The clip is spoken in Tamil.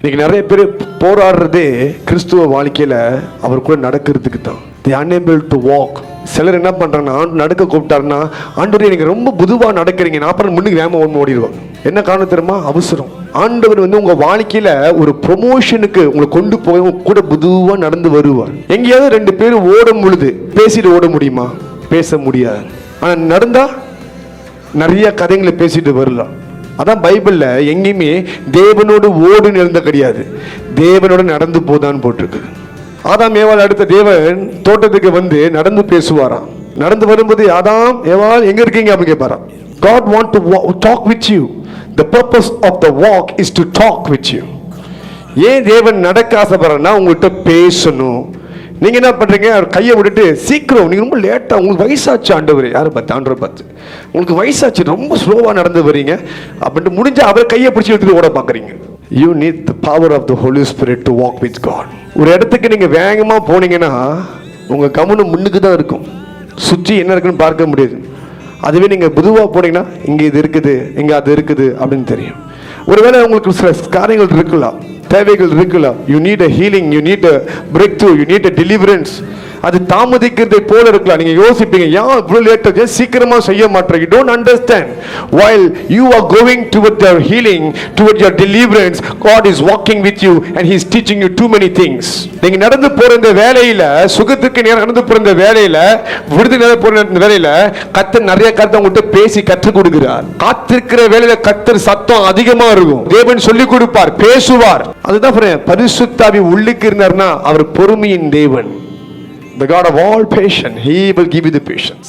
இன்னைக்கு நிறைய பேர் போராடுறதே கிறிஸ்துவ வாழ்க்கையில அவர் கூட நடக்கிறதுக்கு தான். they are unable to walk. சிலர் என்ன பண்றாங்கன்னா, நடக்க கூப்பிட்டாருன்னா, ஆண்டவரே எனக்கு ரொம்ப புதுவா நடக்கிறீங்க, நான் அப்புறம் முன்னுக்கு வேகமா ஓடிடுவாங்க. என்ன காரணம் தெரியுமா? அவசரம். ஆண்டவர் உங்க வாழ்க்கையில ஒரு ப்ரொமோஷனுக்கு உங்களை கொண்டு போய் கூட புதுவா நடந்து வருவார். எங்கேயாவது ரெண்டு பேரும் ஓடும் பொழுது பேசிட்டு ஓட முடியுமா? பேச முடியாது. ஆனா நடந்தா நிறைய கதைகளை பேசிட்டு வரலாம். அதான் பைபிள்ல எங்கேயுமே தேவனோடு ஓடுன்னு எழுந்த கிடையாது, தேவனோட நடந்து போதான்னு போட்டிருக்கு. ஆதாம் ஏவாள் அடுத்த தேவன் தோட்டத்துக்கு வந்து நடந்து பேசுவாராம். நடந்து வரும்போது ஆதாம் ஏவாள் எங்க இருக்கீங்க அப்படின்னு கேட்பாராம். God want to talk with you. The purpose of the walk is to talk with you. ஏன் தேவன் நடக்க ஆசைப்படுறா? உங்கள்கிட்ட பேசணும். நீங்க என்ன பண்றீங்க? அவர் கையை விட்டுட்டு சீக்கிரம், நீங்க ரொம்ப லேட்டா, உங்களுக்கு வயசாச்சு ஆண்டவர், யாரை பார்த்து? ஆண்டவரை பார்த்து. உங்களுக்கு வயசாச்சு, ரொம்ப ஸ்லோவா நடந்து வரீங்க அப்படின்ட்டு முடிஞ்ச அவர் கையை பிடிச்சி எடுத்துட்டு ஓட பாக்குறீங்க. You need the power of the Holy Spirit to walk with God. ஒரு இடத்துக்கு நீங்க வேகமா போனீங்கன்னா உங்க கவனம் முன்னுக்கு தான் இருக்கும், சுற்றி என்ன இருக்குன்னு பார்க்க முடியாது. அதுவே நீங்க புதுவா போனீங்கன்னா இங்க இது இருக்குது, இங்க அது இருக்குது அப்படின்னு தெரியும். ஒருவேளை உங்களுக்கு சில காரியங்கள் இருக்கலாம், தேவைகள் இருக்கலாம். you need a healing, you need a breakthrough, you need a deliverance. அது தாமதிக்கிறதை போல இருக்கலாம். நீங்க யோசிப்பீங்க, ஏன் இவ்வளவு லேட்டா சீக்கிரமா செய்ய மாட்டீங்க? you don't understand. while you are going toward your healing, toward your deliverance, God is walking with you and he is teaching you too many things. நீங்க நடந்து போற இந்த வேளையில, சுகத்துக்கு நேரா நடந்து போற இந்த வேளையில, விடுதலை நேரா போற இந்த வேளையில கர்த்தர் நிறைய காரியத்தை உங்கள்கிட்ட பேசி கற்றுக் கொடுக்கிறார். காத்திருக்கிற வேளையில கர்த்தர் சத்தம் அதிகமா இருக்கும், தேவன் சொல்லிக் கொடுப்பார், பேசுவார். அதுதான் பரிசுத்த ஆவி உள்ளுக்கு இருந்தார்னா அவர் பொறுமையின் தேவன். The God of all patience, he will give you the patience.